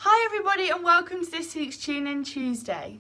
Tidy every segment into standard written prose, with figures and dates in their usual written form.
Hi everybody and welcome to this week's Tune In Tuesday.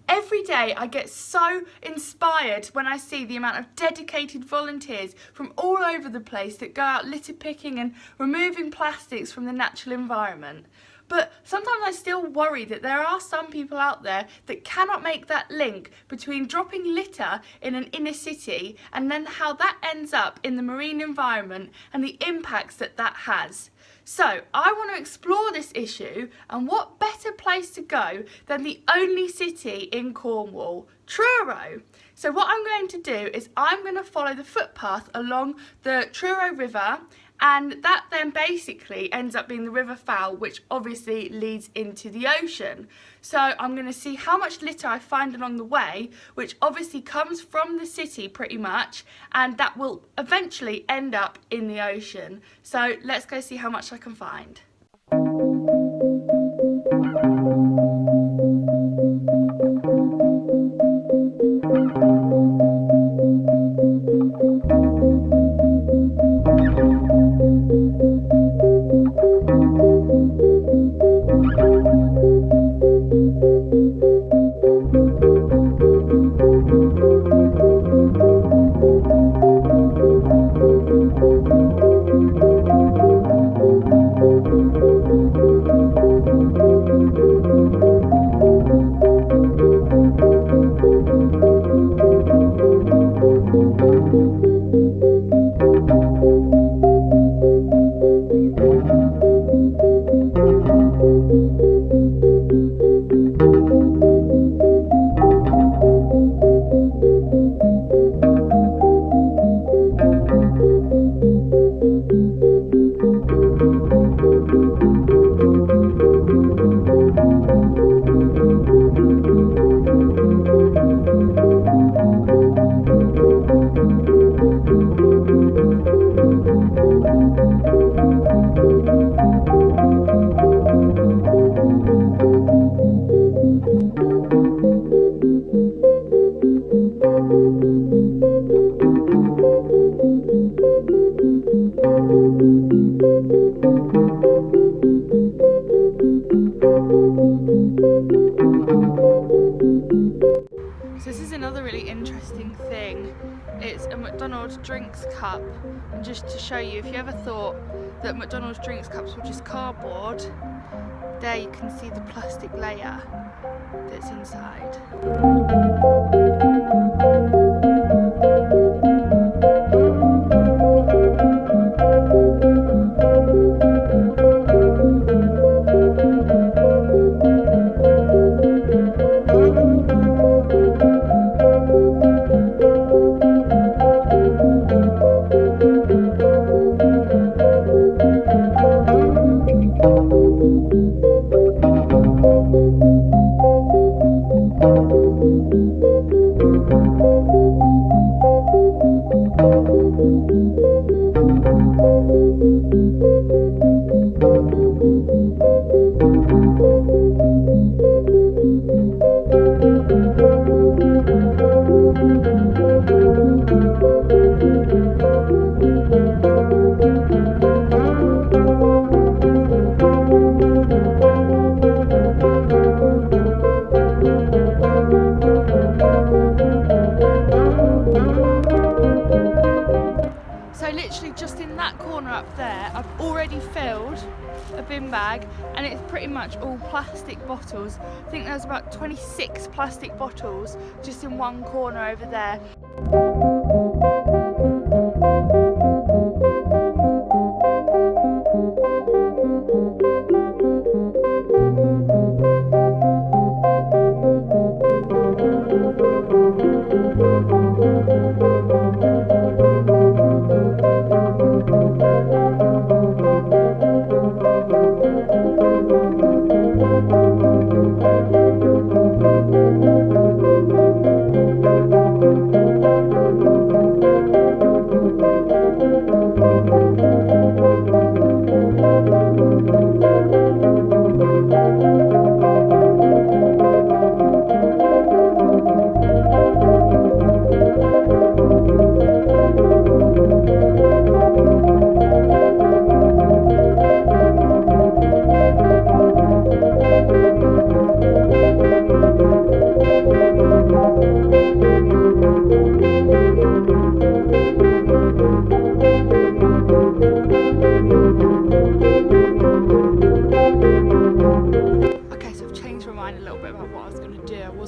Every day I get so inspired when I see the amount of dedicated volunteers from all over the place that go out litter picking and removing plastics from the natural environment. But sometimes I still worry that there are some people out there that cannot make that link between dropping litter in an inner city and then how that ends up in the marine environment and the impacts that that has. So I want to explore this issue, and what better place to go than the only city in Cornwall, Truro. So what I'm going to do is I'm going to follow the footpath along the Truro River, and that then basically ends up being the River Fowl, which obviously leads into the ocean. So I'm going to see how much litter I find along the way, which obviously comes from the city pretty much, and that will eventually end up in the ocean. So let's go see how much I can find. So this is another really interesting thing. It's a McDonald's drinks cup, and just to show you, if you ever thought that McDonald's drinks cups were just cardboard, there you can see the plastic layer that's inside. Literally just in that corner up there, I've already filled a bin bag, and it's pretty much all plastic bottles. I think there's about 26 plastic bottles just in one corner over there.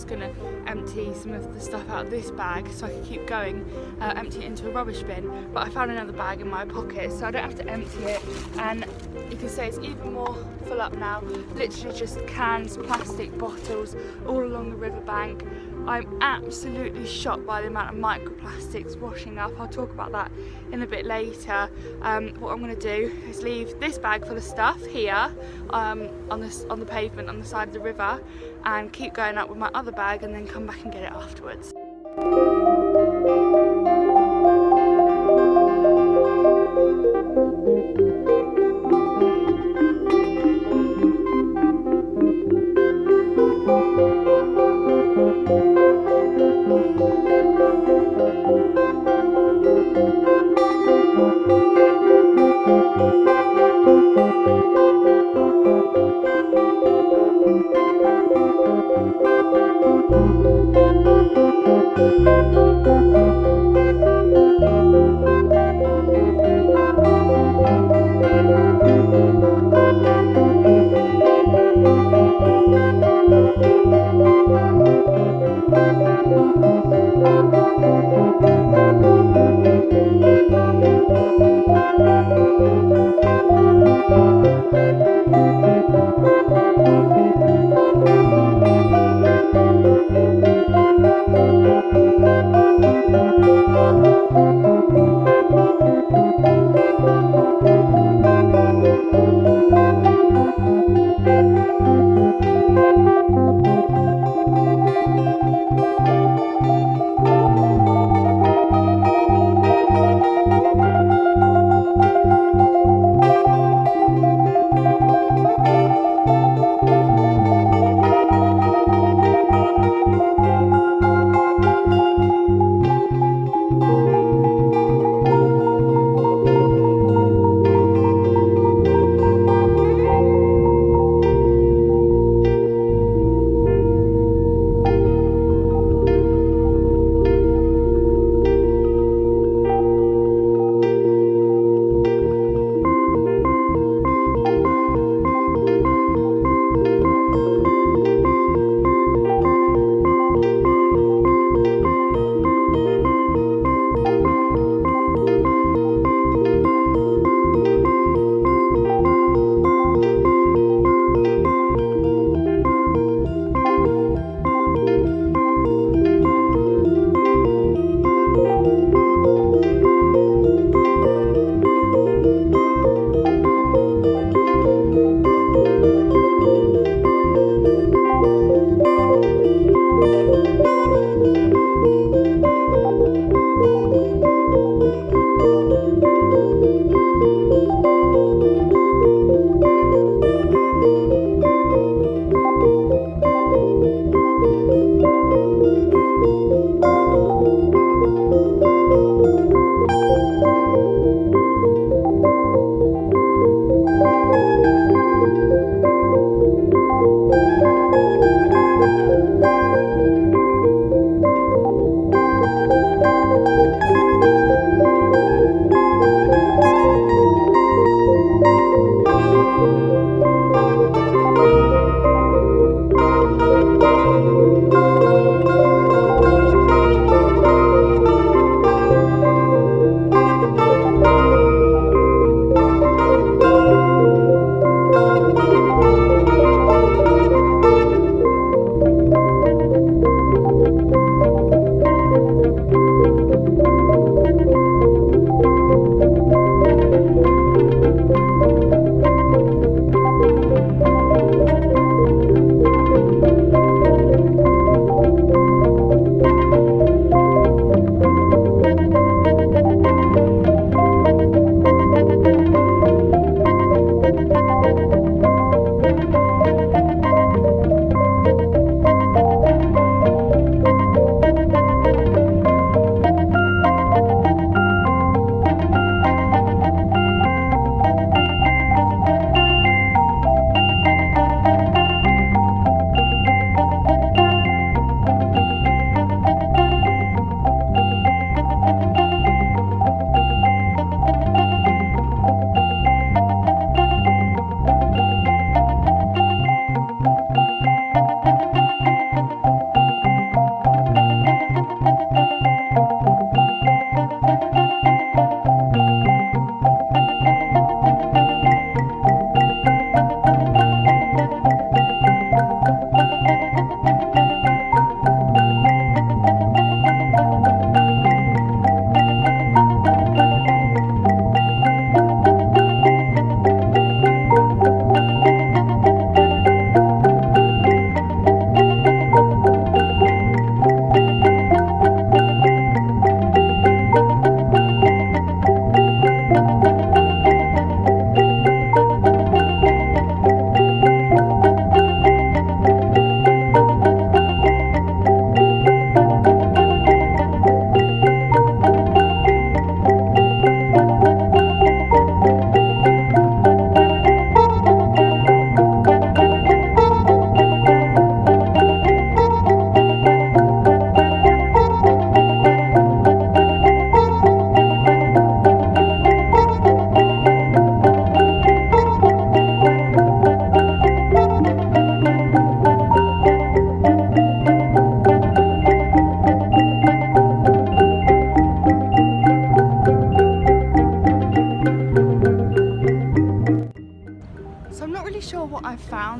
was going to empty some of the stuff out of this bag so I could keep going, empty it into a rubbish bin, but I found another bag in my pocket so I don't have to empty it, and you can see it's even more full up now, literally just cans, plastic bottles all along the riverbank. I'm absolutely shocked by the amount of microplastics washing up. I'll talk about that in a bit later. What I'm going to do is leave this bag full of stuff here on the pavement on the side of the river, and keep going up with my other bag and then come back and get it afterwards. Thank you.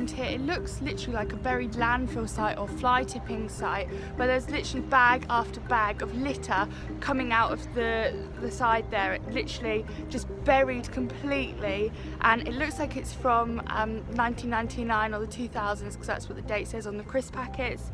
around here, it looks literally like a buried landfill site or fly tipping site, where there's literally bag after bag of litter coming out of the side there. It literally just buried completely, and it looks like it's from 1999 or the 2000s, because that's what the date says on the crisp packets.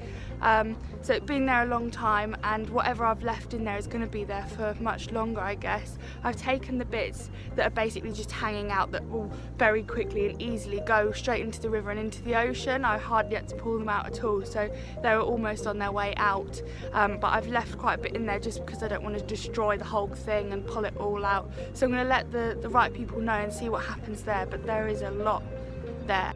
So it's been there a long time, and whatever I've left in there is going to be there for much longer, I guess. I've taken the bits that are basically just hanging out that will very quickly and easily go straight into the river and into the ocean. I hardly had to pull them out at all, so they were almost on their way out. But I've left quite a bit in there just because I don't want to destroy the whole thing and pull it all out. So I'm going to let the right people know and see what happens there, but there is a lot there.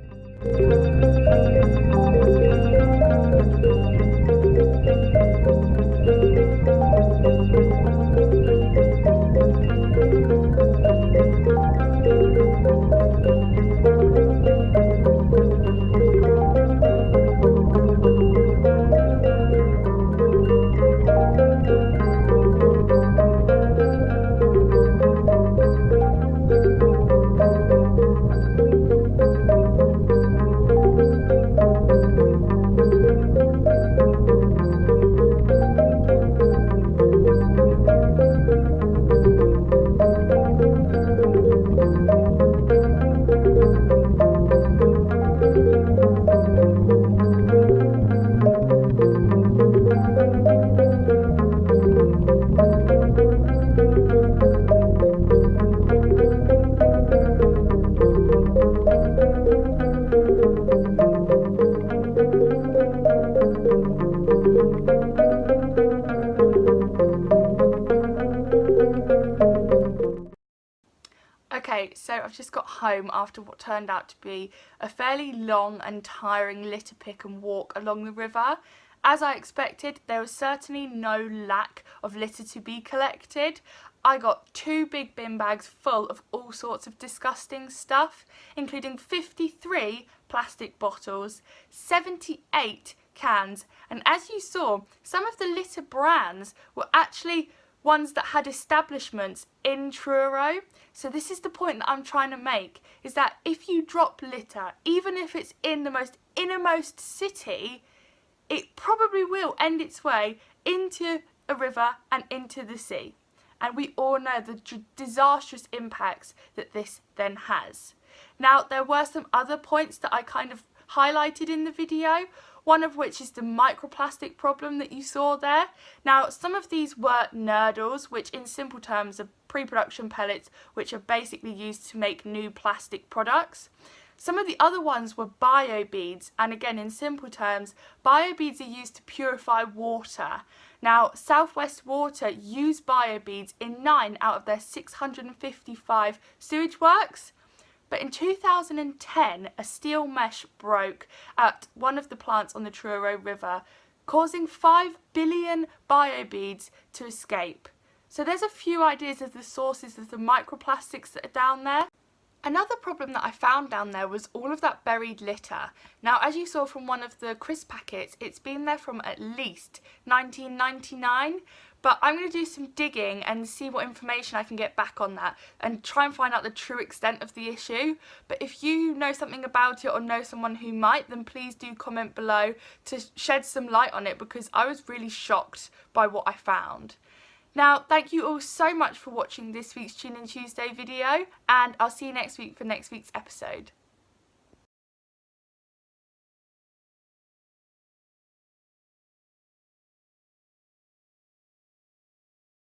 Okay, so I've just got home after what turned out to be a fairly long and tiring litter pick and walk along the river. As I expected, there was certainly no lack of litter to be collected. I got 2 big bin bags full of all sorts of disgusting stuff, including 53 plastic bottles, 78 cans, and as you saw, some of the litter brands were actually ones that had establishments in Truro. So this is the point that I'm trying to make, is that if you drop litter, even if it's in the most innermost city, it probably will end its way into a river and into the sea. And we all know the disastrous impacts that this then has. Now, there were some other points that I kind of highlighted in the video, one of which is the microplastic problem that you saw there. Now, some of these were nurdles, which in simple terms are pre-production pellets which are basically used to make new plastic products. Some of the other ones were biobeads, and again in simple terms, biobeads are used to purify water. Now, South West Water use biobeads in 9 out of their 655 sewage works. But in 2010, a steel mesh broke at one of the plants on the Truro River, causing 5 billion biobeads to escape. So there's a few ideas of the sources of the microplastics that are down there. Another problem that I found down there was all of that buried litter. Now, as you saw from one of the crisp packets, it's been there from at least 1999. But I'm going to do some digging and see what information I can get back on that and try and find out the true extent of the issue. But if you know something about it or know someone who might, then please do comment below to shed some light on it, because I was really shocked by what I found. Now, thank you all so much for watching this week's Tune In Tuesday video, and I'll see you next week for next week's episode.